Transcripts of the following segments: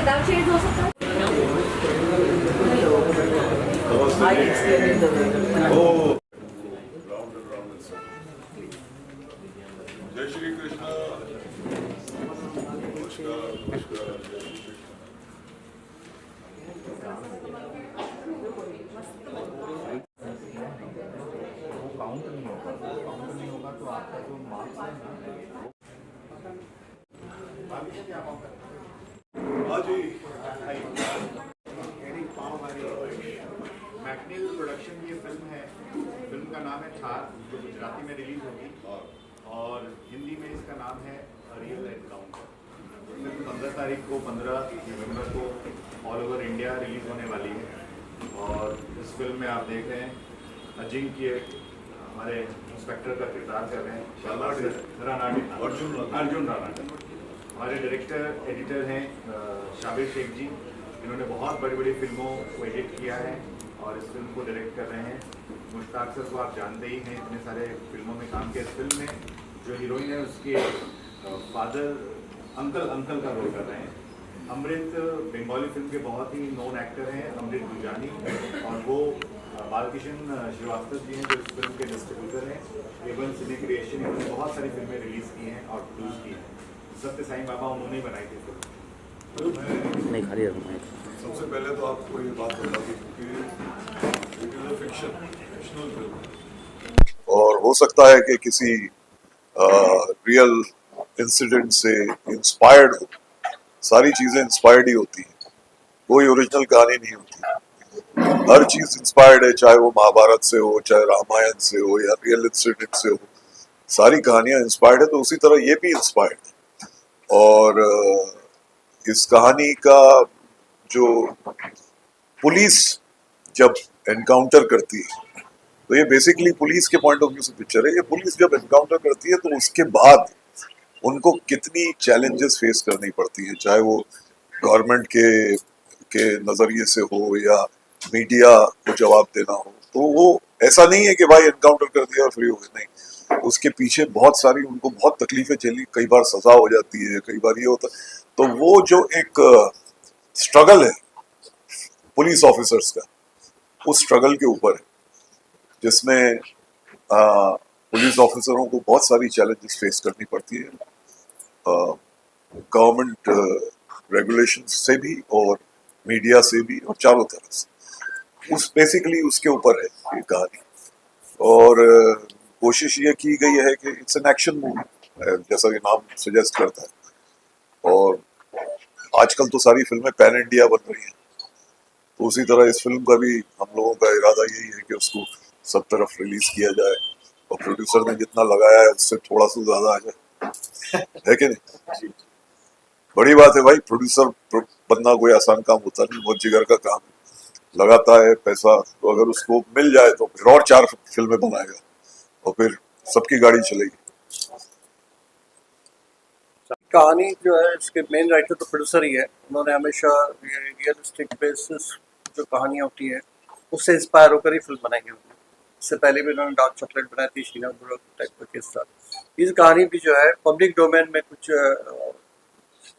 Without shades हो सकता है? Oh. जय श्री कृष्ण। नमस्कार नमस्कार। जय श्री कृष्ण। काउंट नहीं होगा तो आपका जो मार्क्स है ना हाँ जी। मैकनिल प्रोडक्शन ये फिल्म है। फिल्म का नाम है थार, जो गुजराती में रिलीज होगी और हिंदी में इसका नाम है रियल एनकाउंटर। फिल्म 15 तारीख को 15 नवंबर को ऑल ओवर इंडिया रिलीज होने वाली है। और इस फिल्म में आप देख रहे हैं अजिंक्य हमारे इंस्पेक्टर का किरदार कर रहे हैं, अर्जुन राणा। हमारे डायरेक्टर एडिटर हैं शाबिर शेख जी, इन्होंने बहुत बड़ी बड़ी फिल्मों को एडिट किया है और इस फिल्म को डायरेक्ट कर रहे हैं। मुश्ताक सर को आप जानते ही हैं, इतने सारे फिल्मों में काम किया। इस फिल्म में जो हीरोइन है उसके फादर अंकल का रोल कर रहे हैं। अमृत बंगाली फिल्म के बहुत ही नोन एक्टर हैं, अमृत गुजानी, और वो बालकिशन श्रीवास्तव जी हैं जो इस फिल्म के डिस्ट्रीब्यूटर हैं। एवन सिने क्रिएशन, इन्होंने बहुत सारी फिल्में रिलीज़ की हैं और प्रोड्यूस की हैं। सत्य साईं बाबा उन्होंने ही बनाई थी फिल्म। नहीं खाली सबसे पहले तो आपको ये बात बता दूं कि it is a fictional film और हो सकता है कि किसी रियल इंसिडेंट से इंस्पायर्ड हो। सारी चीजें इंस्पायर्ड ही होती हैं, कोई ओरिजिनल कहानी नहीं होती। हर चीज इंस्पायर्ड है, चाहे वो महाभारत से हो, चाहे रामायण से हो, या रियल इंसिडेंट से हो। सारी कहानियां इंस्पायर्ड है, तो उसी तरह ये भी इंस्पायर्ड है। और इस कहानी का जो पुलिस जब एनकाउंटर करती है, तो ये बेसिकली पुलिस के पॉइंट ऑफ व्यू से पिक्चर है। ये पुलिस जब एनकाउंटर करती है तो उसके बाद उनको कितनी चैलेंजेस फेस करनी पड़ती है, चाहे वो गवर्नमेंट के नजरिए से हो या मीडिया को जवाब देना हो। तो वो ऐसा नहीं है कि भाई एनकाउंटर कर दिया और फ्री हो गए, नहीं। उसके पीछे बहुत सारी उनको बहुत तकलीफें झेली, कई बार सजा हो जाती है, कई बार ये होता है। तो वो जो एक स्ट्रगल है पुलिस ऑफिसर्स का, उस स्ट्रगल के ऊपर है, जिसमें पुलिस ऑफिसरों को बहुत सारी चैलेंजेस फेस करनी पड़ती है, गवर्नमेंट रेगुलेशन से भी और मीडिया से भी और चारों तरफ से। उस बेसिकली उसके ऊपर है ये कहानी। और कोशिश ये की गई है कि इट्स एन एक्शन मूवी, जैसा कि नाम सजेस्ट करता है। और आजकल तो सारी फिल्में पैन इंडिया बन रही हैं, तो उसी तरह इस फिल्म का भी हम लोगों का इरादा यही है कि उसको सब तरफ रिलीज किया जाए और प्रोड्यूसर ने जितना लगाया है उससे थोड़ा सा ज्यादा आ जाए, है कि नहीं? बड़ी बात है भाई, प्रोड्यूसर बनना कोई आसान काम होता नहीं, बहुत जिगर का काम है। लगाता है पैसा, तो अगर उसको मिल जाए तो फिर और 4 फिल्में बनाएगा और फिर सबकी गाड़ी चलेगी। कहानी जो है इसके मेन राइटर तो प्रोड्यूसर ही है। उन्होंने हमेशा ये रियलिस्टिक बेसिस जो कहानियाँ होती है उससे इंस्पायर होकर ही फिल्म बनाई है। इससे पहले भी उन्होंने डार्क चॉकलेट बनाई थी, शीना बुरा टाइप का केस था। इस कहानी भी जो है पब्लिक डोमेन में कुछ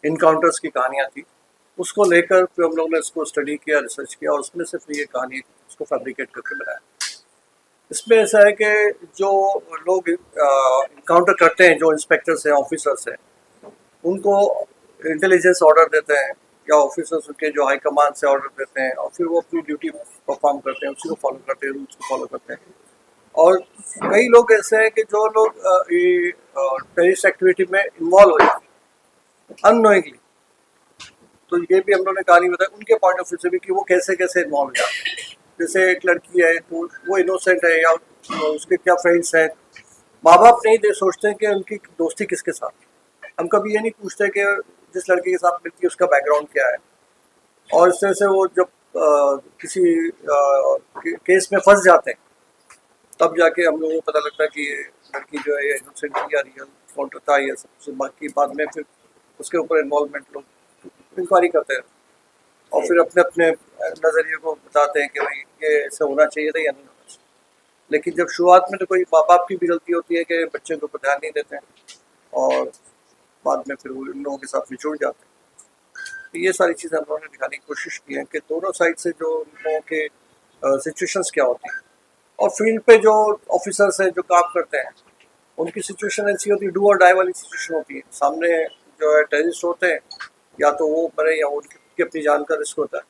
इनकाउंटर्स की कहानियाँ थी, उसको लेकर फिर हम लोग ने इसको स्टडी किया, रिसर्च किया और उसमें से फिर ये कहानी उसको फैब्रिकेट करके बनाया। इसमें ऐसा है कि जो लोग इनकाउंटर करते हैं, जो इंस्पेक्टर्स हैं, ऑफिसर्स हैं, उनको इंटेलिजेंस ऑर्डर देते हैं या ऑफिसर्स उनके जो हाई कमांड से ऑर्डर देते हैं और फिर वो अपनी ड्यूटी परफॉर्म करते हैं, उसी को फॉलो करते हैं, रूल्स को फॉलो करते हैं। और कई लोग ऐसे हैं कि जो लोग टेररिस्ट एक्टिविटी में इन्वॉल्व हो जाते हैं अननोइंगली, तो ये भी हम लोगों ने कहानी बताई उनके पॉइंट ऑफ व्यू से भी कि वो कैसे कैसे इन्वॉल्व हो जाते हैं। जैसे एक लड़की है तो वो इनोसेंट है या उसके क्या फ्रेंड्स हैं, माँ बाप नहीं दे सोचते हैं कि उनकी दोस्ती किसके साथ। हम कभी ये नहीं पूछते कि जिस लड़के के साथ मिलती है उसका बैकग्राउंड क्या है। और इस तरह से वो जब किसी केस में फंस जाते हैं तब जाके हम लोगों को पता लगता है कि ये लड़की जो है ये इनोसेंट या रियल काउंटर था या सब। बाकी बाद में फिर उसके ऊपर इन्वॉल्वमेंट लोग इंक्वायरी करते हैं और फिर अपने अपने नज़रिए को बताते हैं कि भाई ये ऐसा होना चाहिए था या नहीं होना चाहिए। लेकिन जब शुरुआत में तो कोई माँ बाप की भी गलती होती है कि बच्चे के ऊपर ध्यान नहीं देते हैं और बाद में फिर वो इन लोगों के साथ बिछुड़ जाते हैं। तो ये सारी चीज़ें हम लोगों ने दिखाने की कोशिश की है कि दोनों साइड से जो उन लोगों के सिचुएशंस क्या होती हैं, और फील्ड पे जो ऑफिसर्स हैं जो काम करते हैं उनकी सिचुएशन ऐसी होती है, डू और डाई वाली सिचुएशन होती है। सामने जो है टेररिस्ट होते हैं, या तो वो मरे या उनकी अपनी जान का रिस्क होता है।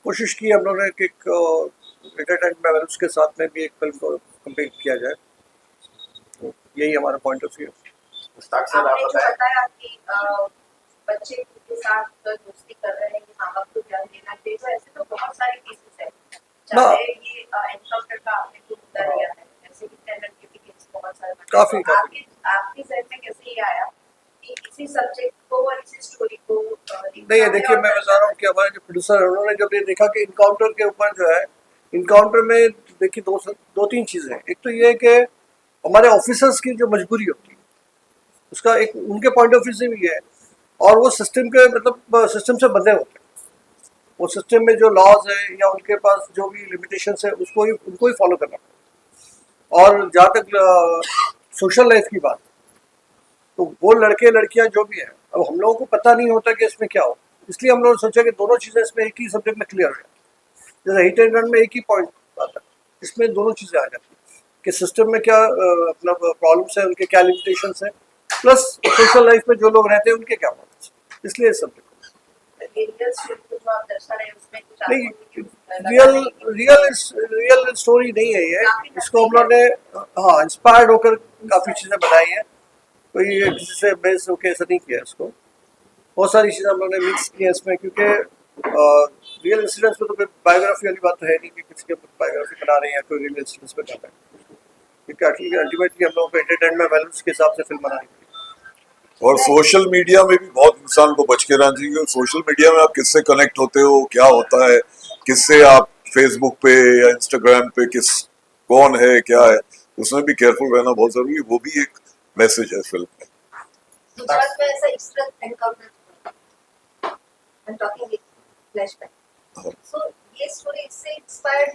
कोशिश की हम लोगों ने कि एक एंटरटेनमेंट वैल्यूज के साथ में भी एक फिल्म को कंप्लीट किया जाए, तो यही हमारा पॉइंट ऑफ व्यू है। मुश्ताक सर, आप आपने जो बताएं। बताया कि बच्चे के साथ दोस्ती कर रहे हैं कि माँ बाप को ध्यान देना चाहिए, तो ऐसे तो बहुत सारे केसेस हैं, चाहे ये एनकाउंटर का आपने जो मुद्दा लिया है, ऐसे भी टेंडर के भी केस बहुत सारे बने। काफी तो आपकी साइड में कैसे ये आया कि इसी सब्जेक्ट को और इसी स्टोरी को नहीं, ये देखिए मैं बता रहा हूँ कि हमारे जो प्रोड्यूसर है उन्होंने जब ये देखा कि इनकाउंटर के ऊपर जो है, इनकाउंटर में देखिए दो तीन चीज़ें हैं। एक तो ये है कि हमारे ऑफिसर्स की जो मजबूरी होती है उसका एक उनके पॉइंट ऑफ व्यू से भी है, और वो सिस्टम के मतलब सिस्टम से बंधे होते हैं। वो सिस्टम में जो लॉज है या उनके पास जो भी लिमिटेशंस है उनको ही फॉलो करना पड़ता है। और जहाँ तक सोशल लाइफ की बात, तो वो लड़के लड़कियां जो भी हैं, अब हम लोगों को पता नहीं होता कि इसमें क्या हो, इसलिए हम लोगों ने सोचा कि दोनों चीज़ें इसमें एक ही सब्जेक्ट में क्लियर हो जाए। जैसे हिट एंड रन में एक ही पॉइंट आता है, इसमें दोनों चीज़ें आ जाती हैं कि सिस्टम में क्या अपना प्रॉब्लम्स है, उनके क्या लिमिटेशंस हैं, प्लस सोशल लाइफ में जो लोग रहते हैं उनके क्या प्रॉब्लम्स, इसलिए सब्जेक्ट नहीं रियल स्टोरी नहीं है ये। इसको हम लोग ने हाँ इंस्पायर्ड होकर काफ़ी चीज़ें बनाई हैं, कोई ये किसी से बेस होकर ऐसा नहीं किया इसको। बहुत सारी चीज़ें हम लोग ने मिक्स की हैं इसमें, क्योंकि रियल इंसिडेंट्स में तो कोई बायोग्राफी वाली बात तो है नहीं कि किसी के बायोग्राफी बना रहे हैं या कोई रियल इंसिडेंट्स पे कर रहे हैं, क्योंकि अल्टीमेटली हम लोगों को एंटरटेनमेंट वैल्यूज के हिसाब से फिल्म बनानी है। और सोशल मीडिया में भी बहुत इंसान को बच के रहना चाहिए। सोशल मीडिया में आप किससे कनेक्ट होते हो, क्या होता है, किससे आप फेसबुक पे या इंस्टाग्राम पे कौन है क्या है, उसमें भी केयरफुल रहना बहुत जरूरी है। वो भी एक मैसेज है फिल्म में। गुजरात में ऐसा इस तरह एनकाउंटर हुआ, I'm talking with flashback, so ये स्टोरी से इंस्पायर्ड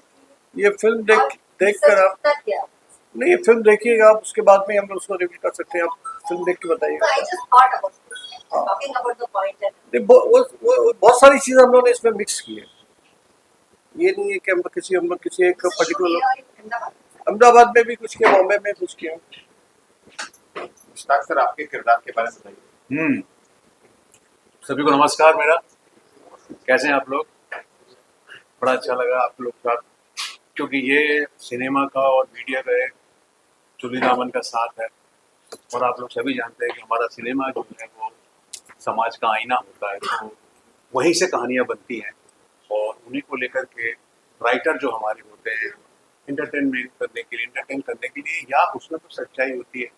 ये फिल्म देख कर आप क्या? नहीं, ये फिल्म देखिएगा आप, उसके बाद में हम लोग उसको रिव्यू कर सकते हैं। आप फिल्म देख के बताइएगा। So I just thought about it, talking about the point and नहीं, वो बहुत सारी चीज़ें हम लोगों ने इसमें मिक्स की है। ये नहीं है कि हम लोग किसी एक पर्टिकुलर अहमदाबाद में भी कुछ किया, बॉम्बे में कुछ किया। मुश्ताक सर, आपके किरदार के बारे में बताइए। सभी को नमस्कार मेरा। कैसे हैं आप लोग? बड़ा अच्छा लगा आप लोग का, क्योंकि ये सिनेमा का और मीडिया का एक चुली दामन का साथ है, और आप लोग सभी जानते हैं कि हमारा सिनेमा जो है वो समाज का आईना होता है, तो वहीं से कहानियाँ बनती हैं, और उन्हीं को लेकर के राइटर जो हमारे होते हैं एंटरटेन करने के लिए या उसमें कुछ सच्चाई होती है,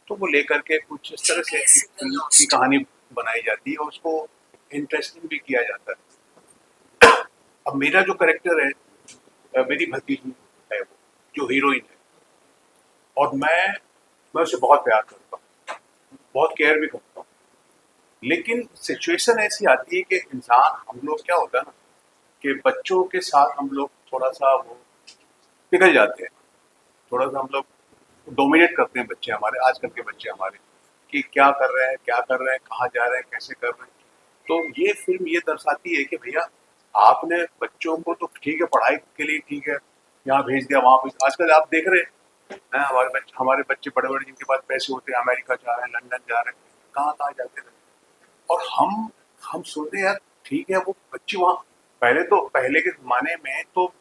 तो वो लेकर के कुछ इस तरह से फिल्म की कहानी बनाई जाती है और उसको इंटरेस्टिंग भी किया जाता है। अब मेरा जो कैरेक्टर है, मेरी भतीजी है वो जो हीरोइन है, और मैं उसे बहुत प्यार करता हूँ, बहुत केयर भी करता हूँ, लेकिन सिचुएशन ऐसी आती है कि इंसान, हम लोग क्या होता है ना कि बच्चों के साथ हम लोग थोड़ा सा वो पिघल जाते हैं, थोड़ा सा हम लोग डोमिनेट करते हैं बच्चे हमारे, आजकल के बच्चे हमारे, कि क्या कर रहे हैं, कहाँ जा रहे हैं, कैसे कर रहे हैं। तो ये फिल्म ये दर्शाती है कि भैया आपने बच्चों को तो ठीक है पढ़ाई के लिए ठीक है यहाँ भेज दिया, वहाँ भेज, आजकल आप देख रहे हैं हमारे बच्चे बड़े बड़े जिनके पास पैसे होते हैं अमेरिका जा रहे हैं, लंदन जा रहे हैं, कहाँ जाते हैं, और हम सुनते हैं यार ठीक है वो बच्चे वहाँ, पहले के ज़माने में तो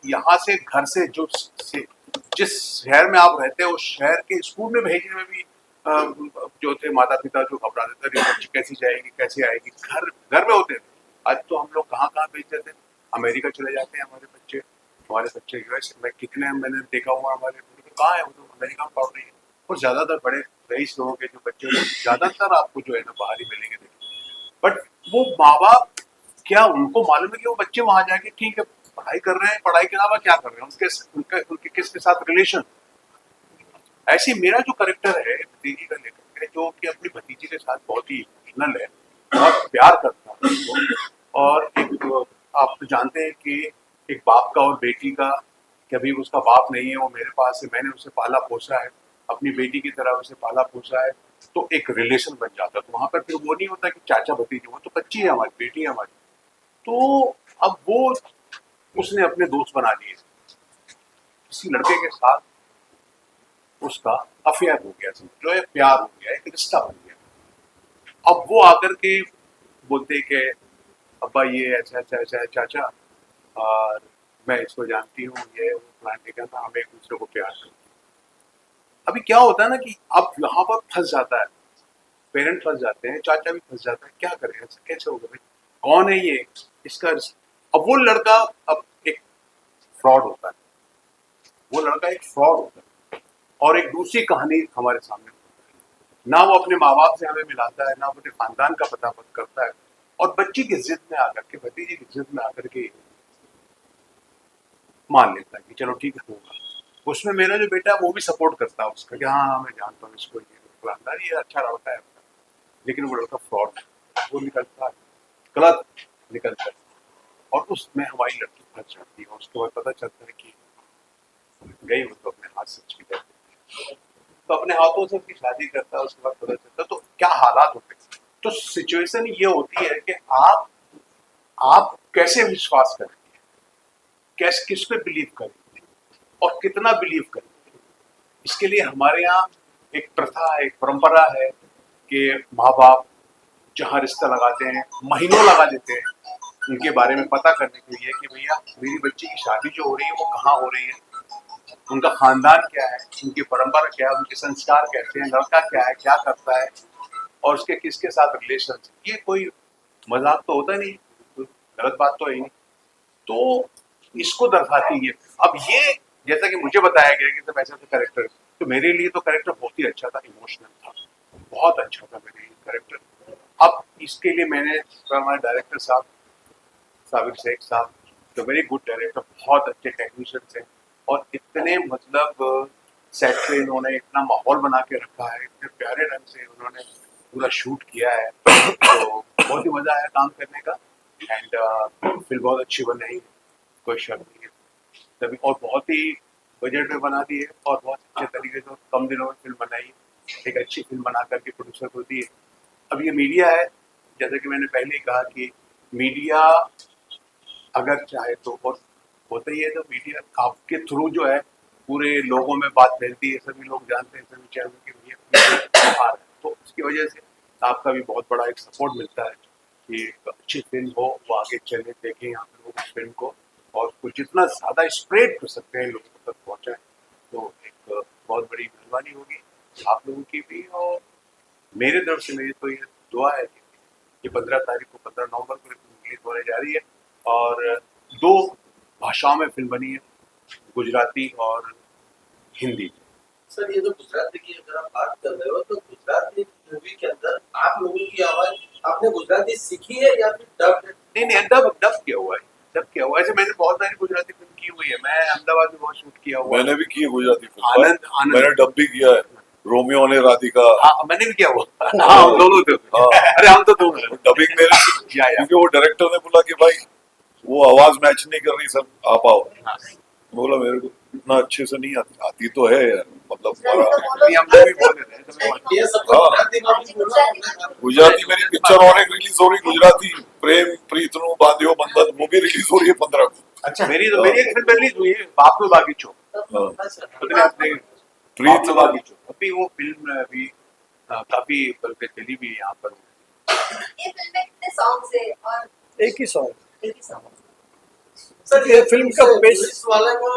यहाँ से घर से जिस शहर में आप रहते हैं उस शहर के स्कूल में भेजने में भी जो थे माता पिता जो घबराते थे बच्ची कैसी जाएगी कैसे आएगी, घर में होते थे। आज तो हम लोग कहाँ भेजते थे, अमेरिका चले जाते हैं हमारे बच्चे यूएस में, कितने मैंने देखा हुआ हमारे कहाँ है वो तो अमेरिका में पढ़ रही है। और ज़्यादातर बड़े रईस लोगों के जो बच्चे ज़्यादातर आपको जो है ना बाहर ही मिलेंगे, बट वो माँ बाप क्या उनको मालूम है कि वो बच्चे वहाँ जाके ठीक है पढ़ाई कर रहे हैं, पढ़ाई के अलावा क्या कर रहे हैं, उनके किसके साथ रिलेशन। ऐसे मेरा जो कैरेक्टर है भतीजी का लेकर, जो कि अपनी भतीजी के साथ बहुत ही इमोशनल है, बहुत प्यार करता है उसको, और एक आप तो जानते हैं कि एक बाप का और बेटी का, कभी उसका बाप नहीं है, वो मेरे पास है, मैंने उसे पाला पोसा है, अपनी बेटी की तरह उसे पाला पोसा है, तो एक रिलेशन बन जाता, तो वहां पर फिर वो नहीं होता कि चाचा भतीजे, वो तो बच्ची है हमारी, बेटी है हमारी। तो अब वो उसने अपने दोस्त बना लिए, किसी लड़के के साथ उसका अफेयर हो गया, समझ लो, एक प्यार हो गया, एक रिश्ता बन गया। अब वो आकर के बोलते कि अब्बा ये ऐसा ऐसा ऐसा है चाचा, और मैं इसको जानती हूँ, ये वो फलाने का, हम एक दूसरे को प्यार करते हैं। अभी क्या होता है ना कि अब यहाँ पर फंस जाता है, पेरेंट फंस जाते हैं, चाचा भी फंस जाता है, क्या करें, ऐसा कैसे होगा भाई, कौन है ये, इसका अब वो लड़का अब एक फ्रॉड होता है, वो लड़का एक फ्रॉड होता है। और एक दूसरी कहानी हमारे सामने, ना वो अपने माँ बाप से हमें मिलाता है, ना वो अपने खानदान का पता करता है, और बच्ची की जिद में आकर के, भतीजी की जिद में आकर के मान लेता है कि चलो ठीक है होगा। उसमें मेरा जो बेटा है वो भी सपोर्ट करता है उसका कि हाँ मैं जानता हूँ इसको, ये अच्छा लड़का है, लेकिन वो लड़का फ्रॉड है, वो निकलता है गलत निकलता है, और उसमें हमारी लड़की फंस जाती है। और उसके बाद पता चलता है कि गई वो तो अपने हाथ से छीन करती, तो अपने हाथों से उसकी शादी करता है, उसके बाद पता चलता है तो क्या हालात होते हैं। तो सिचुएशन ये होती है कि आप कैसे विश्वास करेंगे, कैसे किस पे बिलीव करेंगे और कितना बिलीव करेंगे। इसके लिए हमारे यहाँ एक प्रथा है, एक परंपरा है कि माँ बाप जहाँ रिश्ता लगाते हैं महीनों लगा देते हैं उनके बारे में पता करने के लिए कि भैया मेरी बच्ची की शादी जो हो रही है वो कहाँ हो रही है, उनका खानदान क्या है, उनकी परंपरा क्या है, उनके संस्कार कैसे हैं, लड़का क्या है, क्या करता है, और उसके किसके साथ रिलेशन। ये कोई मजाक तो होता नहीं, गलत बात तो है ही नहीं। तो इसको दर्शाती है। अब ये जैसा कि मुझे बताया गया कि तो वैसा तो कैरेक्टर, तो मेरे लिए तो कैरेक्टर बहुत ही अच्छा था, इमोशनल था, बहुत अच्छा था मेरे लिए कैरेक्टर। अब इसके लिए मैंने हमारे डायरेक्टर साहब साबिर शेख साहब, तो वेरी गुड डायरेक्टर, बहुत अच्छे टेक्नीशियंस हैं, और इतने मतलब सेट पे इन्होंने इतना माहौल बना के रखा है, इतने प्यारे ढंग से उन्होंने पूरा शूट किया है, तो बहुत ही मजा आया काम करने का। एंड फिल्म बहुत अच्छी बन रही है, कोई शक नहीं है तभी, और बहुत ही बजट में बना दी है, और बहुत अच्छे तरीके से कम दिनों में फिल्म बनाई है, एक अच्छी फिल्म बना करके प्रोड्यूसर को दी है। अब ये मीडिया है, जैसे कि मैंने पहले ही कहा कि मीडिया अगर चाहे तो, और होता ही है, तो मीडिया आपके थ्रू जो है पूरे लोगों में बात फैलती है, सभी लोग जानते हैं, सभी चैनल के भैया, तो उसकी वजह से आपका भी बहुत बड़ा एक सपोर्ट मिलता है कि एक अच्छी फिल्म हो, वो आगे चले, देखें यहाँ पे लोग उस फिल्म को, और उसको जितना ज़्यादा स्प्रेड कर सकते हैं लोगों तक पहुँचाएं, तो एक बहुत बड़ी मेहरबानी होगी आप लोगों की भी। और मेरे तरफ से मेरी तो ये दुआ है कि ये 15 तारीख को, 15 नवंबर को रिलीज होने जा रही है, और 2 भाषाओं में फिल्म बनी है, गुजराती और हिंदी। सर ये तो गुजराती की अगर आप बात कर रहे हो, तो गुजराती मूवी के अंदर आप लोगों की आवाज आपने गुजराती सीखी है या फिर डब? नहीं, डब किया हुआ है, डब किया हुआ है। ऐसे मैंने बहुत सारी गुजराती फिल्म की हुई है, मैं अहमदाबाद में बहुत शूट किया हुआ है। मैंने भी की है गुजराती फिल्म, आनंद मैंने डब भी किया है, रोमियो ने राधिका। हाँ मैंने भी किया हुआ, हाँ दोनों थे। अरे हम तो दोनों डबिंग मेरे, क्योंकि वो डायरेक्टर ने बोला कि भाई वो आवाज मैच नहीं कर रही सर, आप आओ। बोला मेरे को इतना अच्छे से नहीं आती तो है यार, मतलब हम लोग भी बोल रहे थे। ये सब हाँ। गुजराती में बोलना होगा। गुजराती मेरी पिक्चर और एक रिलीज हो रही गुजराती, प्रेम प्रीतनु बांध्यो बंधन, वो भी रिलीज हो रही है 15 को। अच्छा मेरी एक फिल्म रिलीज हुई है, बापलो बागीचो, आपने प्रीतनु बागीचो, अभी वो फिल्म अभी काफी बल्कि चली भी है यहाँ पर। ये फिल्म में कितने सॉन्ग्स है और एक ही सॉन्ग। एक ही सॉन्ग? सर ये फिल्म का बेस पुलिस वाले को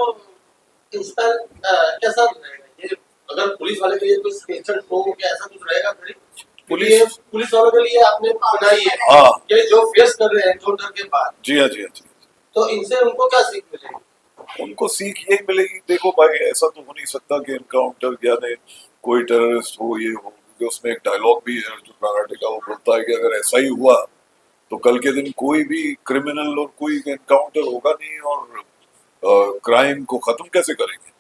इंस्टाइल कैसा रहेगा ये? अगर पुलिस वाले के लिए कोई स्पेशल शो क्या ऐसा कुछ रहेगा? पुलिस वालों के लिए आपने बनाई है, हाँ ये जो फेस कर रहे हैं एनकाउंटर के बाद, जी हाँ जी हाँ जी, तो इनसे उनको क्या सीख मिलेगी? उनको सीख यही मिलेगी, देखो भाई ऐसा तो हो नहीं सकता कि एनकाउंटर यानी कोई टेररिस्ट हो ये हो, क्योंकि उसमें एक डायलॉग भी है अर्जुन मराठे का, वो बोलता है कि अगर ऐसा ही हुआ तो कल के दिन कोई भी क्रिमिनल और कोई एनकाउंटर होगा नहीं, और क्राइम को खत्म कैसे करेंगे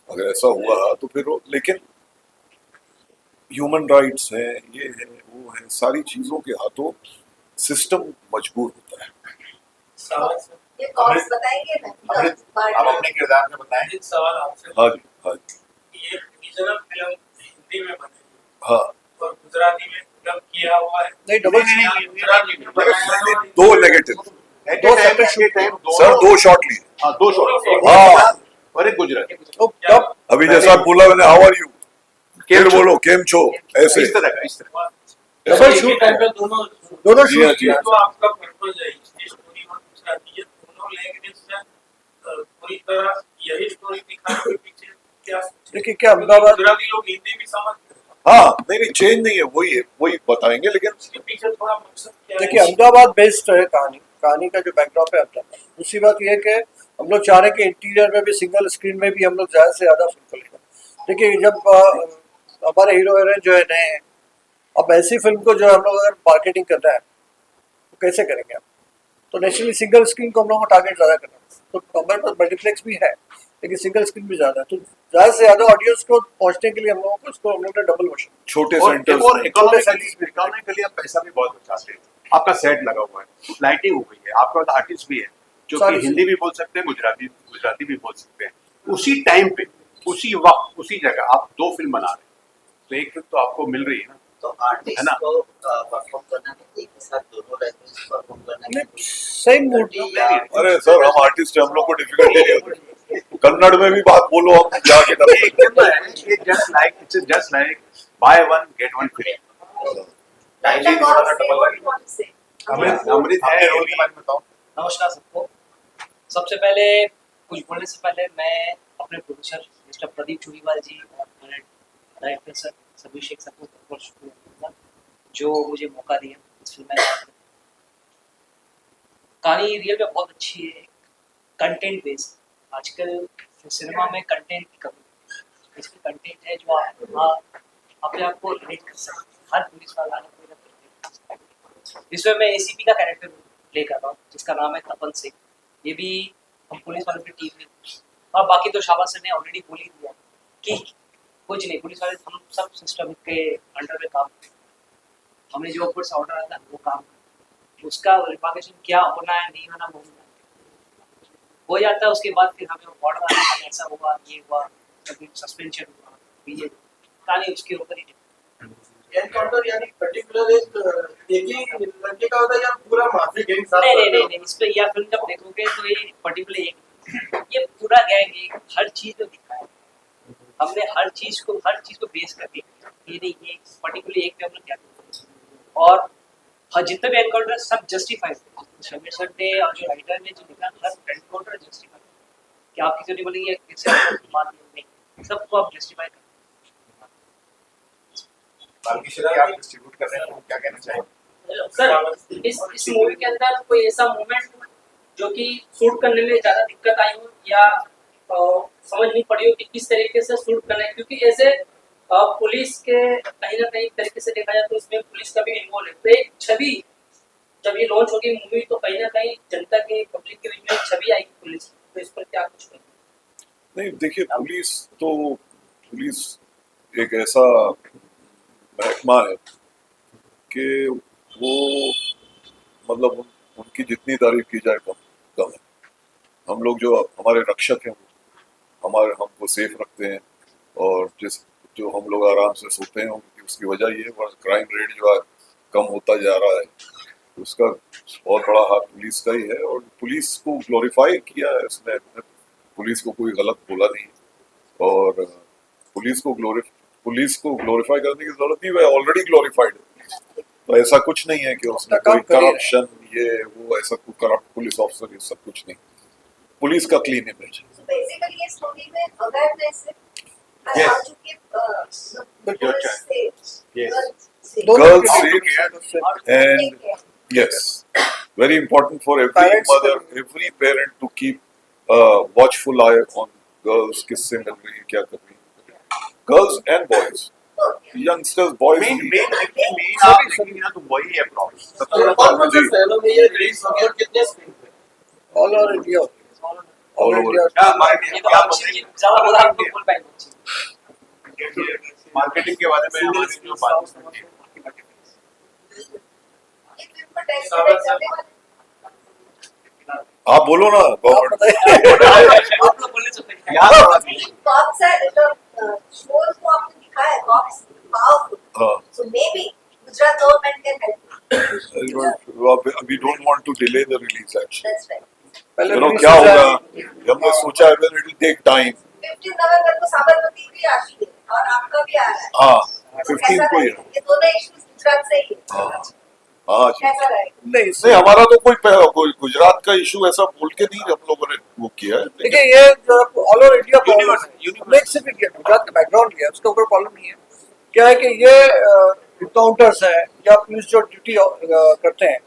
अगर ऐसा हुआ तो फिर। लेकिन ह्यूमन राइट्स है, ये है वो है, सारी चीजों के हाथों सिस्टम मजबूर होता है। सवाल सर, ये कॉर्ड्स बताएंगे ना? आप अपने किरदार में बताएं। एक सवाल आपसे, हाँ जी हाँ जी ये रीजनल फिल्म हिंदी में बनेगी, हाँ और गुजराती में डब किया हुआ है। नहीं डबल दो नेगेटिव दो separate shoot सर, दो शॉट लिए। हाँ 2 शॉट, एक हाँ। गुजरात और एक गुजराती। तो तब अभी जैसा बोला मैंने, हाउ आर यू, फिर बोलो केम छो, ऐसे इस तरह का, इस तरह डबल शूट टाइम पे दोनों दोनों जी हाँ, शूट जी किया हाँ। तो आपका पर्पज है ये स्टोरी और गुजराती, ये दोनों लैंग्वेज में पूरी तरह यही स्टोरी दिखाने के पीछे क्या सोच है? देखिए क्या अहमदाबाद गुजराती लोग हिंदी भी समझते हैं, हाँ नहीं चेंज नहीं है, वही बताएंगे, लेकिन उसके पीछे थोड़ा मकसद क्या है? देखिए अहमदाबाद बेस्ड है कहानी का जो बैकड्रॉप है अहमदाबाद। दूसरी बात यह है कि हम लोग चाह रहे हैं कि इंटीरियर में भी सिंगल स्क्रीन में भी हम लोग ज़्यादा से ज़्यादा फिल्म करेंगे। देखिए जब हमारे हीरो हीरोइन जो है नए हैं, अब ऐसी फिल्म को जो हम लोग अगर मार्केटिंग करना है तो कैसे करेंगे आप? तो नेचुरली सिंगल स्क्रीन को हम लोग को टारगेट ज़्यादा करना है। तो हमारे पास मल्टीप्लेक्स भी है लेकिन सिंगल स्क्रीन भी ज़्यादा है, तो ज़्यादा से ज़्यादा ऑडियंस को पहुँचने के लिए हम लोगों को इसको हम लोग ने डबल वर्जन छोटे और सेंटर्स एक और इकोनॉमिकली आप पैसा भी बहुत बचाते हैं। आपका सेट लगा हुआ है, लाइटिंग हो गई है, आपका पास आर्टिस्ट भी है जो सारी कि हिंदी भी बोल सकते हैं, गुजराती भी बोल सकते हैं। उसी टाइम पे, उसी वक्त, उसी जगह आप 2 फिल्म बना रहे हैं, तो एक फिल्म तो आपको मिल रही है ना। तो है आर्टिस्ट ना? को परफॉर्म करना है, एक ही साथ दोनों लैंग्वेज परफॉर्म करना है। सेम मूड अरे सर, हम आर्टिस्ट हैं, हम लोग को डिफिकल्टी नहीं होती। कन्नड़ में भी बात बोलो, हम जाके just like by one get one free. Like God say, what you want to say? अमृत है, रोल के बारे में बताओ। नमस्कार सबको। सबसे पहले कुछ बोलने से पहले मैं अपने प्रोड्यूसर मिस्टर प्रदीप चूड़ीवाल जी और मेरे डायरेक्टर सर अभिषेक सर को बहुत शुक्रिया करूंगा जो मुझे मौका दिया इस फिल्म में काम करने का। कहानी रियल में बहुत अच्छी है, कंटेंट बेस्ड। आजकल सिनेमा में कंटेंट की कमी है, इसमें कंटेंट है जो आप अपने आप को रिलेट कर सकते हैं। हर पुलिस वाला कोई ना कोई इसमें मैं एसीपी का कैरेक्टर प्ले कर रहा हूँ जिसका नाम है तपन सिंह। ये भी हम पुलिस वालों की टीम में, और बाकी तो शाबाश सर ने ऑलरेडी बोल ही दिया कि कुछ नहीं, पुलिस वाले हम सब सिस्टम के अंडर में काम करते हैं। हमें जो ऊपर से ऑर्डर आता है वो काम करते हैं, उसका रिपार्केशन क्या होना है नहीं होना वो हो जाता है। उसके बाद फिर हमें ऑर्डर आता है ऐसा हुआ, ये हुआ, कभी सस्पेंशन हुआ, ये कहानी उसके ऊपर ही। एनकाउंटर यानी पर्टिकुलर एक ही लड़के का होता है या पूरा माफी गैंग साथ? नहीं, इस पे यह फिल्म जब देखोगे तो ये पर्टिकुलर एक, ये पूरा गैंग एक हर चीज में दिखा है। हमने हर चीज को बेस करके ये नहीं, ये पर्टिकुलर एक पे हम लोग क्या करते हैं। और हर जितने भी एनकाउंटर सब जस्टिफाइड, समीर सर ने और जो राइटर ने जो लिखा हर एनकाउंटर जस्टिफाइड, कि आप किसी ने बोलेंगे कैसे मान नहीं, सबको आप जस्टिफाई कर। बाकी शराब आप डिस्ट्रीब्यूट कर रहे हैं, क्या कहना चाहेंगे? सर इस मूवी के अंदर कोई ऐसा मोमेंट जो कि शूट करने में ज्यादा दिक्कत आई हो या समझ नहीं पड़ी हो कि किस तरीके से शूट करना है, क्योंकि ऐसे पुलिस के कहीं ना कहीं तरीके से देखा जाए तो इसमें पुलिस का भी इन्वॉल्व है। तो एक छवि जब ये लॉन्च होगी मूवी तो कहीं ना कहीं जनता के पब्लिक के बीच में छवि आएगी पुलिस, तो इस पर क्या कुछ नहीं, देखिए पुलिस एक ऐसा महकमा है कि वो मतलब उनकी जितनी तारीफ की जाए कम है। हम लोग जो हमारे रक्षक हैं हमको सेफ रखते हैं, और जो हम लोग आराम से सोते हैं उसकी वजह ये है क्राइम रेट जो है कम होता जा रहा है, उसका बहुत बड़ा हाथ पुलिस का ही है। और पुलिस को ग्लोरीफाई किया है इसने, पुलिस को कोई गलत बोला नहीं, और पुलिस को ग्लोरीफाई करने की जरूरत नहीं, वह ऑलरेडी ग्लोरीफाइड है। तो ऐसा कुछ नहीं है कि उसमें कोई करप्शन ये वो, ऐसा कोई करप्ट पुलिस ऑफिसर ये सब कुछ नहीं। पुलिस का क्लीन इमेज है। बेसिकली ये स्टोरी में अवेयरनेस है Yes. Girls safe and yes, very important for every mother, every parent to keep a watchful eye on girls, किससे मिल रही है, क्या कर रही है, girls and boys, youngsters, boys. Main आप देखेंगे ना तो वही है प्रॉब्लम। सबसे बड़ा कौन कौन से शहरों में ये रिलीज होगी और कितने स्क्रीन पे? All over India All over. ये तो आप ज्यादा बोला आप लोग बोल पाएंगे। मार्केटिंग के बारे में हमारी जो बात आप बोलो ना, गवर्नमेंट आप लोग बोलने से पहले यहाँ कॉप्स है, shows को आपने दिखाया है, कॉप्स powerful. हाँ, So maybe Gujarat government can help. we don't want to delay the release actually. That's right. पहले You know release क्या हो होगा? जाए। हमने सोचा है that it will take time. 15 नवंबर को साबरमती भी आती है और आपका भी आ रहा है. हाँ, तो 15 कैसा को ही रहेगा? ये दोनों इश्यूज गुजरात से ही है. हाँ, हाँ जी। कैसा रहेगा? नहीं नहीं हमारा तो कोई गुजरात का इशू ऐसा बोल के नहीं हम लोगों ने वो किया है। देखिए ये ऑल ओवर इंडिया Universal. नहीं सिर्फ इंडिया गुजरात का बैकग्राउंड है उसका कोई प्रॉब्लम नहीं है। क्या है कि ये इनकाउंटर्स है या पुलिस जो ड्यूटी करते हैं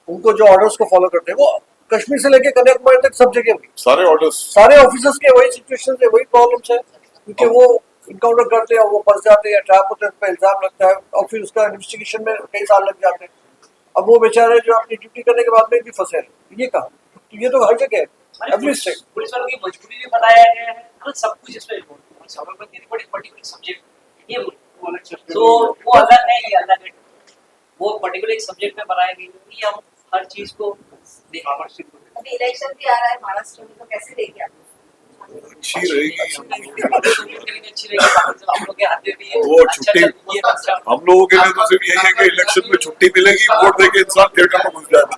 उनको जो ऑर्डर्स को फॉलो करते हैं वो कश्मीर से लेके कन्याकुमारी तक सब जगह हुई। सारे ऑर्डर्स सारे ऑफिसर्स के वही सिचुएशन है वही प्रॉब्लम्स है क्योंकि वो इनकाउंटर करते हैं वो फंस जाते हैं ट्रैप होते हैं उस पर इल्जाम लगता है और फिर उसका इन्वेस्टिगेशन में कई साल लग जाते हैं। अब वो बेचारे जो अपनी ड्यूटी करने के बाद में भी फंसे हैं ये कहा तो ये तो हर जगह है एवरी स्टेट। पुलिस वालों की मजबूरी भी बताया गया है मतलब सब कुछ इसमें साबरमती रिपोर्ट एक पर्टिकुलर सब्जेक्ट ये तो वो अलग है ये अलग है वो पर्टिकुलर एक सब्जेक्ट में बनाया गया कि हम हर चीज को अभी इलेक्शन भी आ रहा है महाराष्ट्र में तो कैसे देंगे आप? अच्छी रहेगी। अच्छी रहेगी हम लोग के हाथ में भी है वो छुट्टी हम लोगों के लिए तो सिर्फ यही है कि इलेक्शन में छुट्टी मिलेगी वोट देके इंसान थिएटर में घुस जाएगा।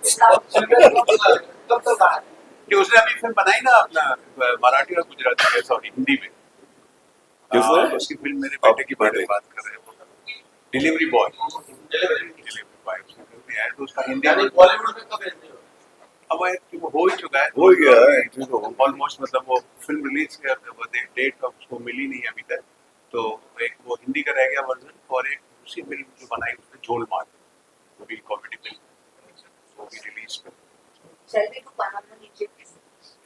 कि उसने अभी फिल्म बनाई ना अपना मराठी और गुजराती में सॉरी हिंदी में किसने? उसकी फिल्म मेरे बेटे की बारे में बात कर रहे हैं डिलीवरी बॉय उसकी फिल्म है तो उसका हिंदी यानी बॉलीवुड में कब भेजते हो? अब वो हो ही चुका है हो ही गया है ऑलमोस्ट मतलब वो फिल्म रिलीज डेट का उसको मिली नहीं अभी तक तो एक वो हिंदी का रह गया वर्जन और एक दूसरी फिल्म जो बनाई उसने झोल मार वो भी कॉमेडी फिल्म वो भी रिलीज कर शर्मी को बनाना नीचे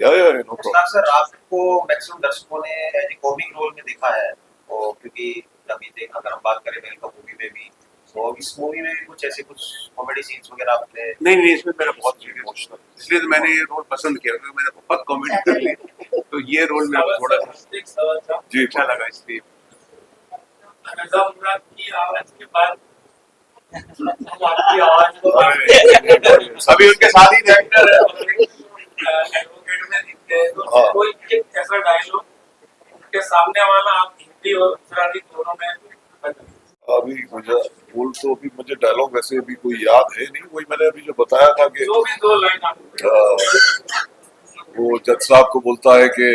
या नो प्रॉब्लम। सर आपको मैक्सिमम दर्शकों ने एज कॉमिक रोल में देखा है और क्योंकि अभी देख अगर हम बात करें वेलकम मूवी में भी तो इस मूवी में भी कुछ ऐसे कुछ कॉमेडी सीन्स वगैरह आपने नहीं इसमें मेरा बहुत इमोशनल इसलिए तो मैंने ये रोल पसंद किया क्योंकि मैंने बहुत कॉमेडी कर ली तो ये रोल मेरा थोड़ा जी अच्छा लगा इसलिए रजा मुराद की आवाज के बाद आपकी आवाज को सभी उनके साथ ही एक्टर है एडवोकेट में दिखते हैं तो कोई एक ऐसा डायलॉग उनके सामने वाला आप हिंदी और गुजराती दोनों में अभी मुझे बोल तो अभी मुझे डायलॉग वैसे अभी कोई याद है नहीं वही मैंने अभी जो बताया था कि जो भी दो लाइन आप वो जज साहब को बोलता है कि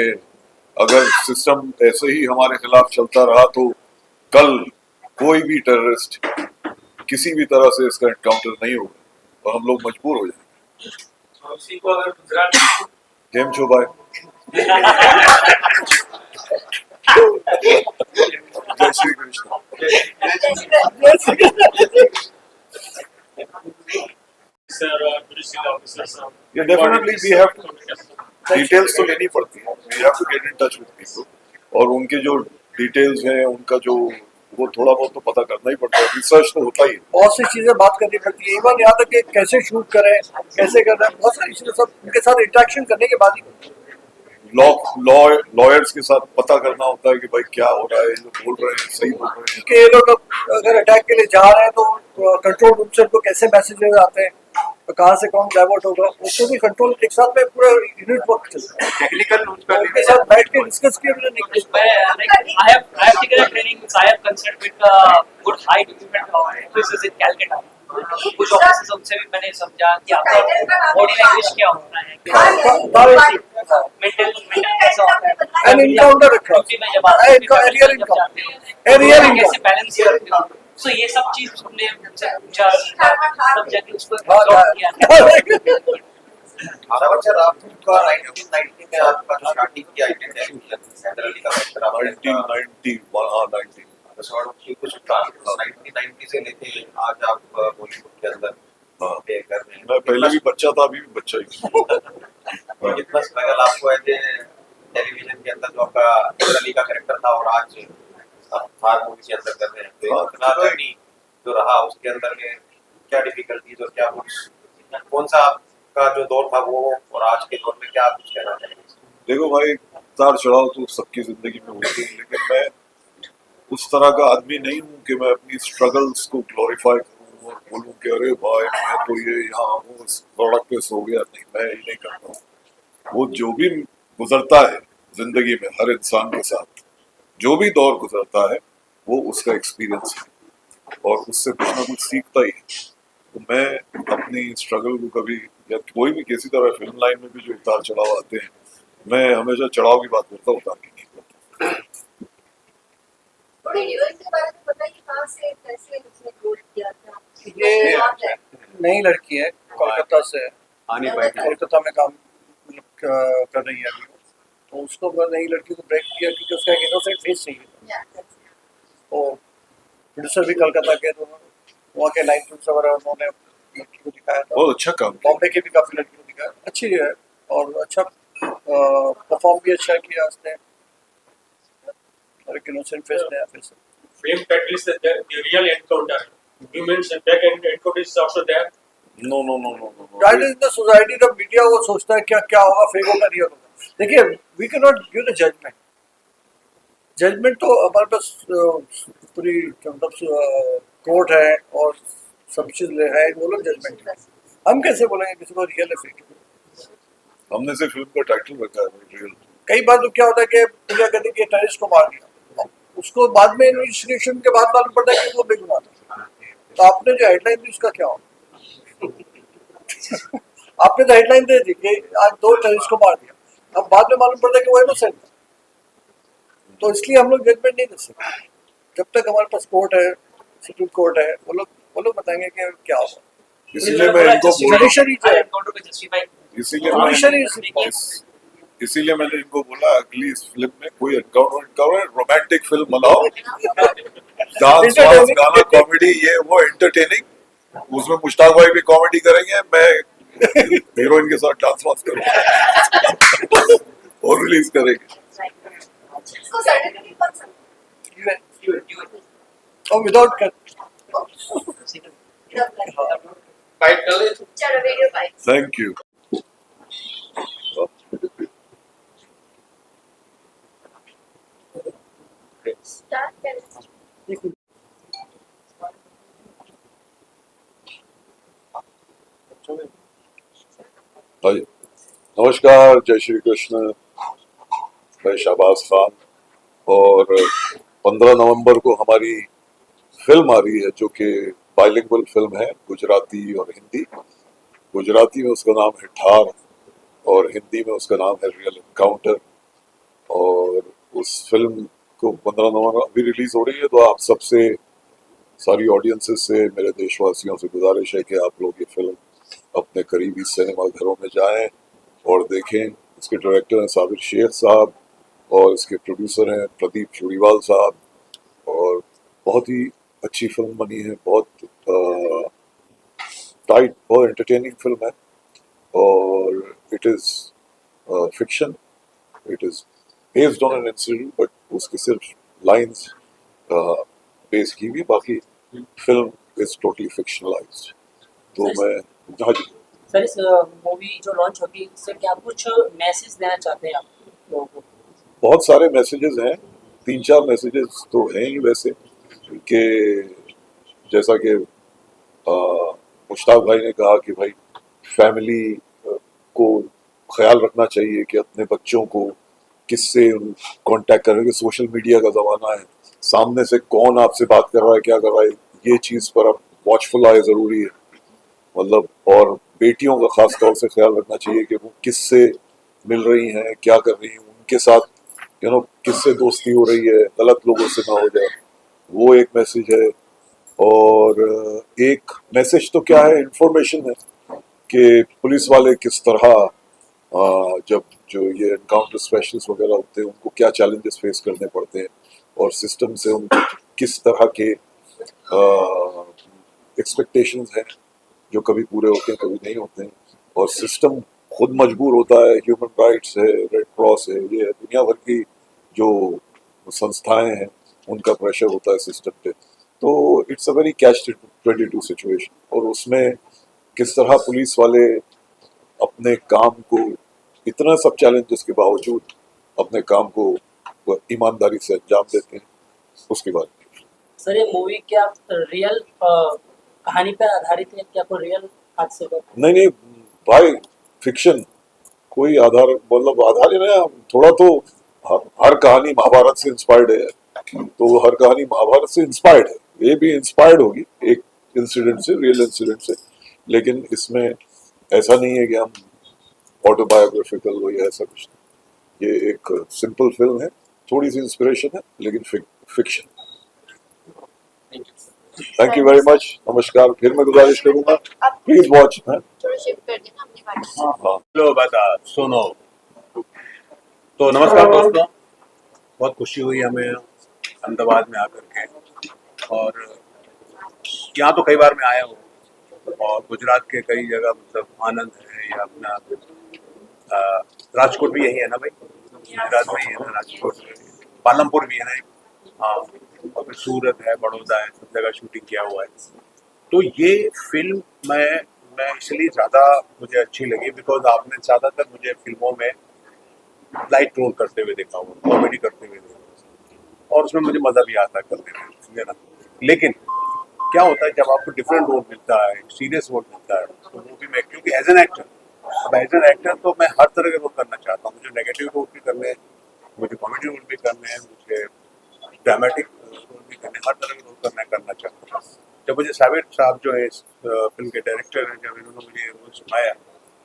अगर सिस्टम ऐसे ही हमारे खिलाफ चलता रहा तो कल कोई भी टेररिस्ट किसी भी तरह से इसका एनकाउंटर नहीं होगा और हम लोग मजबूर हो जाएंगे। उसी को अगर गुजराती गेम छो भाई जय Shri Krishna. Yeah, definitely we have to details तो लेनी पड़ती है we have to get in touch with people और उनके जो डिटेल्स हैं उनका जो वो थोड़ा बहुत तो पता करना ही पड़ता है रिसर्च तो होता ही है। बहुत सी चीजें बात करनी पड़ती है इवन यहाँ तक कि कैसे शूट करें कैसे करना है बहुत सारी चीजें सब उनके साथ इंटरेक्शन करने के बाद ही लॉयर्स के साथ पता करना होता है कि भाई क्या हो रहा है ये जो बोल रहे हैं सही बोल रहे हैं कि ये लोग अगर अटैक के लिए जा रहे हैं तो कंट्रोल रूम से उनको कैसे मैसेजेस आते हैं तो कहाँ से कौन डाइवर्ट होगा उसको भी कंट्रोल एक साथ में पूरा यूनिट वर्क चलता है टेक्निकल उनके साथ बैठ के डिस्कस किए बिना नहीं I have taken a training which I have consulted with good high equipment offices in Calcutta. कुछ ऑफिसेस उनसे भी मैंने समझा कि आपका बॉडी लैंग्वेज क्या होता है मेंटल कैसा होता है एन इनकाउंटर रखा ड्यूटी में जब आते हैं रियल इनकाउंटर कैसे बैलेंस करते हो सो ये सब चीज हमने उनसे पूछा तब जाके उसको हाँ, absorb किया सर आपका 1990 में आपका जो स्टार्टिंग की आइटम है जनरली का फैक्टर आप 1991 हाँ 90 कुछ 1990 से लेके आज आप बॉलीवुड के अंदर प्ले कर रहे हैं मैं पहले भी बच्चा था अभी भी बच्चा ही कितना स्ट्रगल आपको है टेलीविजन के अंदर जो आपका अली का कैरेक्टर था और आज थार मूवी के अंदर कर रहे हैं तो इतना जर्नी जो रहा उसके अंदर में क्या डिफिकल्टीज और क्या कुछ कौन सा आपका जो दौर था वो और आज के दौर में क्या आप कुछ कहना चाहेंगे? देखो भाई उतार चढ़ाव तो सबकी जिंदगी में होते हैं लेकिन मैं उस तरह का आदमी नहीं हूँ कि मैं अपनी स्ट्रगल्स को ग्लोरीफाई करूँ और बोलूँ कि अरे भाई मैं तो ये यहाँ हूँ सड़क पे सो गया नहीं मैं ये नहीं करता हूँ। वो जो भी गुजरता है जिंदगी में हर इंसान के साथ जो भी दौर गुजरता है वो उसका एक्सपीरियंस है और उससे कुछ ना कुछ सीखता ही है। तो मैं अपनी स्ट्रगल को कभी, या कोई भी किसी तरह फिल्म लाइन में भी जो उतार चढ़ाव आते हैं, मैं हमेशा चढ़ाव की बात करता हूँ, उतार की नहीं करता। थोड़ी हीरोइन के बारे में बताइए, कहाँ से कैसे उसने रोल किया था? ये बात है। नई लड़की है, कोलकाता से है, आने पाएगी। कोलकाता में काम मतलब कर रही है अभी। तो उसको नई लड़की को ब्रेक किया क्योंकि उसका एक इनोसेंट फेस चाहिए। Yeah, that's it. तो प्रोड्यूसर भी कलकत्ता के, तो वहाँ के लाइन प्रोड्यूसर वगैरह उन्होंने लड़की को दिखाया था। बहुत अच्छा काम किया। बॉम्बे के भी काफी लड़की को दिखाया, अच्छी है और अच्छा परफॉर्म भी अच्छा किया उसने, और एक इनोसेंट फेस नया face. Film catalyst is the real encounter. You mean back end encounter is also there? No no no no no That is the society, the media वो सोचता है क्या क्या होगा, फेक होगा, रियल होगा। देखिए, we cannot give the judgment. Judgement तो हमारे पास पूरी मतलब कोर्ट है और सब चीज है, वो लोग जजमेंट है। हम कैसे बोलेंगे किसी को रियल है फेक? हमने सिर्फ फिल्म का टाइटल रखा है रियल। कई बार तो क्या होता है कि पूजा कहते हैं कि टेररिस्ट को मार दिया, उसको बाद में इन्वेस्टिगेशन के बाद मालूम पड़ता है कि वो बेगुनाह था। तो आपने जो हेडलाइन दी उसका क्या होगा? आपने तो हेडलाइन दे दी कि आज 2 टेररिस्ट को मार दिया, अब बाद में मालूम पड़ता है कि वो इनोसेंट था। तो इसलिए हम लोग जजमेंट नहीं दे सकते जब तक हमारे पास कोर्ट है, सुप्रीम कोर्ट है, वो लोग बताएंगे कि क्या होगा। इसीलिए मैं इनको बोल रहा हूँ, इसीलिए मैंने इनको बोला अगली इस फिल्म में कोई एनकाउंटर रोमांटिक फिल्म बनाओ, डांस वांस गाना कॉमेडी ये वो एंटरटेनिंग, उसमें मुश्ताक भाई भी कॉमेडी करेंगे, मैं हीरोइन के साथ डांस वांस करूंगा और रिलीज करेंगे। इसको सर्टिफिकेट बन सकता है। और विदाउट कट। फाइट कर ले। चलो video bye. Thank you. Start करें। हाय, नमस्कार, जय श्री कृष्ण। मैं शाहबाज खान, और 15 नवंबर को हमारी फिल्म आ रही है जो कि बाइलिंगुअल फिल्म है, गुजराती और हिंदी। गुजराती में उसका नाम है ठार और हिंदी में उसका नाम है रियल एनकाउंटर। और उस फिल्म को 15 नवंबर अभी रिलीज हो रही है, तो आप सबसे, सारी ऑडियंसेस से, मेरे देशवासियों से गुजारिश है कि आप लोग ये फिल्म अपने करीबी सिनेमा घरों में जाएं और देखें। इसके डायरेक्टर हैं साबिर शेख साहब और इसके प्रोड्यूसर हैं प्रदीप चूड़ीवाल साहब, और बहुत ही अच्छी फिल्म बनी है, बहुत टाइट, बहुत एंटरटेनिंग फिल्म है। और it is fiction, it is based on an incident, but उसकी सिर्फ लाइंस बेस की हुई, बाकी फिल्म इज टोटली फिक्शनलाइज्ड। तो मैं, हाँ जी, सर इस मूवी जो लॉन्च होगी इससे क्या कुछ मैसेज देना चाहते हैं आप लोगों को? बहुत सारे मैसेजेस हैं, 3-4 मैसेजेस तो हैं ही वैसे, कि जैसा कि मुश्ताक भाई ने कहा कि भाई फैमिली को ख्याल रखना चाहिए कि अपने बच्चों को किससे कांटेक्ट करेंगे। सोशल मीडिया का ज़माना है, सामने से कौन आपसे बात कर रहा है, क्या कर रहा है, ये चीज़ पर अब वॉचफुल आए ज़रूरी है, मतलब। और बेटियों का खास तौर से ख्याल रखना चाहिए कि वो किससे मिल रही हैं, क्या कर रही हैं, उनके साथ किससे दोस्ती हो रही है, गलत लोगों से ना हो जाए, वो एक मैसेज है। और एक मैसेज तो क्या है, इंफॉर्मेशन है कि पुलिस वाले किस तरह जब जो ये एनकाउंटर स्पेशलिस्ट वगैरह होते हैं उनको क्या चैलेंजेस फेस करने पड़ते हैं, और सिस्टम से उनको किस तरह के एक्सपेक्टेशंस हैं जो कभी पूरे होते हैं कभी नहीं होते हैं, और सिस्टम खुद मजबूर होता है। ह्यूमन राइट्स है, रेड क्रॉस है, ये दुनिया भर की जो संस्थाएं हैं उनका प्रेशर होता है सिस्टम पे। तो इट्स अ वेरी कैच-22 सिचुएशन, और उसमें किस तरह पुलिस वाले अपने काम को, इतना सब चैलेंजेस के बावजूद अपने काम को ईमानदारी से अंजाम देते हैं, उसके बाद। सर ये मूवी क्या रियल कहानी पर आधारित है, क्या कोई रियल हादसे पर? नहीं भाई, फिक्शन, कोई आधार, मतलब आधार ही नहीं, थोड़ा तो हर कहानी महाभारत से इंस्पायर्ड है, तो हर कहानी महाभारत से इंस्पायर्ड है, ये भी इंस्पायर्ड होगी एक इंसिडेंट से, रियल इंसिडेंट से, लेकिन इसमें ऐसा नहीं है कि हम ऑटोबायोग्राफिकल हो या ऐसा कुछ नहीं। ये एक सिंपल फिल्म है, थोड़ी सी इंस्पिरेशन है, लेकिन fiction. Thank you very much, नमस्कार। फिर मैं गुजारिश करूंगा, प्लीज वॉच। थोड़ा शिफ्ट कर देना अपनी बात। हाँ, लो बता सुनो। तो नमस्कार दोस्तों, बहुत खुशी हुई हमें अहमदाबाद में आकर के, और यहाँ तो कई बार मैं आया हूँ, और गुजरात के कई जगह, मतलब आनंद है या अपना राजकोट भी यही है ना भाई, गुजरात में ही है ना राजकोट, पालमपुर भी है ना, हाँ, और फिर सूरत है, बड़ौदा है, सब जगह शूटिंग किया हुआ है। तो ये फिल्म मैं इसलिए ज़्यादा मुझे अच्छी लगी बिकॉज आपने ज़्यादातर मुझे फिल्मों में लाइट रोल करते हुए देखा हुआ, कॉमेडी करते हुए देखा हुआ, और उसमें मुझे मज़ा भी आता है करने में, समझे ना। लेकिन क्या होता है जब आपको डिफरेंट रोल मिलता है, सीरियस रोल मिलता है, तो वो भी मैं, क्योंकि एज एन एक्टर, अब एज एन एक्टर तो मैं हर तरह के रोल करना चाहता हूँ। मुझे नेगेटिव रोल भी करने हैं, मुझे कॉमेडी रोल भी करने हैं, मुझे ड्रामेटिक रोल भी करने, हर तरह के रोल करना चाहता हूँ। जब मुझे साबिर साहब जो है फिल्म के डायरेक्टर हैं, जब इन्होंने मुझे रोल सुनाया,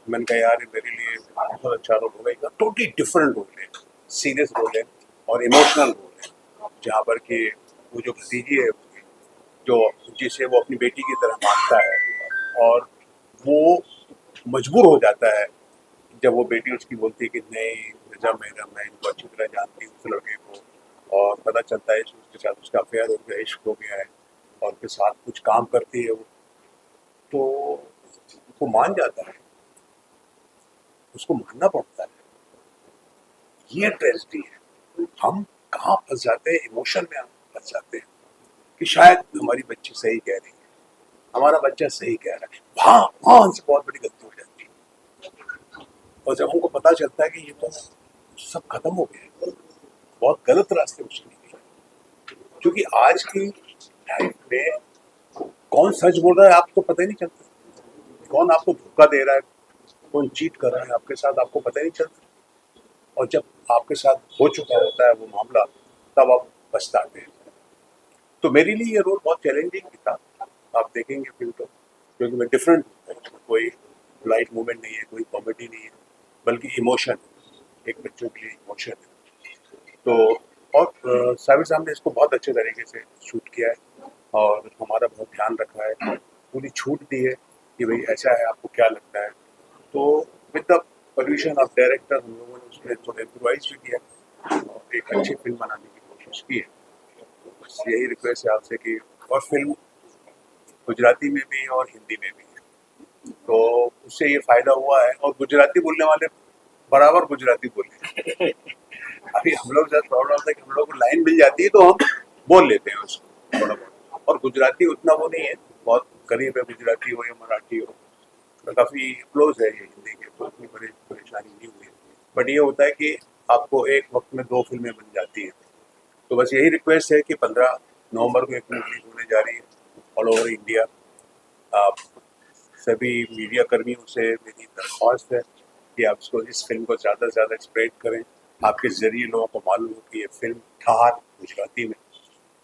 मैंने कहा यार मेरे लिए बहुत अच्छा रोल होगा। टोटली डिफरेंट रोल है, सीरियस रोल है और इमोशनल रोल है, जहाँ पर कि वो जो भतीजी है उसकी, जो जिसे वो अपनी बेटी की तरह मानता है, और वो मजबूर हो जाता है जब वो बेटी उसकी बोलती है कि नहीं जब मैं इनको अच्छी तरह जानती हूँ उस लड़के को, और पता चलता है उसके साथ उसका अफेयर हो गया, इश्क हो गया है, और उसके साथ कुछ काम करती है वो, तो उसको मान जाता है, उसको मानना पड़ता है। ये ट्रेजेडी है, हम कहाँ फंस जाते हैं, इमोशन में हम फंस जाते हैं कि शायद हमारी बच्ची सही कह रही है, हमारा बच्चा सही कह रहा है, वहाँ हमसे बहुत बड़ी गलती हो जाती है। और जब हमको पता चलता है कि ये तो सब खत्म हो गया, बहुत गलत रास्ते में चली गई, क्योंकि आज की लाइफ में कौन सच बोल रहा है आपको पता ही नहीं चलता, कौन आपको धोखा दे रहा है, कौन चीट कर रहा है आपके साथ, आपको पता ही नहीं चलता। और जब आपके साथ हो चुका होता है वो मामला, तब आप पछताते हैं। तो मेरे लिए ये रोल बहुत चैलेंजिंग भी था, आप देखेंगे फिल्म तो, क्योंकि मैं डिफरेंट हूँ, कोई लाइट मूवमेंट नहीं है, कोई कॉमेडी नहीं है, बल्कि इमोशन, एक बच्चों के लिए इमोशन है। तो और साबिर साहब ने इसको बहुत अच्छे तरीके से शूट किया है, और हमारा बहुत ध्यान रखा है, पूरी छूट दी है कि भाई ऐसा है, आपको क्या लगता है। तो with the permission of director हम लोगों ने उसमें थोड़ा इम्प्रोवाइज भी किया और एक अच्छी फिल्म बनाने की कोशिश की है। बस यही रिक्वेस्ट है आपसे कि, और फिल्म गुजराती में भी और हिंदी में भी है, तो उससे ये फायदा हुआ है, और गुजराती बोलने वाले बराबर गुजराती बोले। अभी हम लोग जब प्रॉब्लम होता है कि हम लोग को लाइन मिल जाती है तो हम बोल लेते हैं उसको थोड़ा बहुत, और गुजराती उतना वो नहीं है, बहुत करीब है, गुजराती हो या मराठी हो, तो काफ़ी क्लोज है ये हिंदी के, तो उतनी बड़ी परेशानी नहीं हुई। बट ये होता है कि आपको एक वक्त में 2 फिल्में बन जाती हैं। तो बस यही रिक्वेस्ट है कि 15 नवंबर को एक फिल्म रिलीज होने जा रही है ऑल ओवर इंडिया। आप सभी मीडिया कर्मियों से मेरी दरख्वास्त है कि आप इस फिल्म को ज़्यादा से ज़्यादा स्प्रेड करें, आपके ज़रिए लोगों को मालूम हो कि ये फिल्म ठार गुजराती में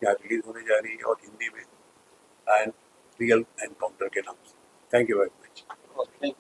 यहाँ रिलीज होने जा रही है, और हिंदी में एंड रियल एनकाउंटर के नाम से। Thank you very much.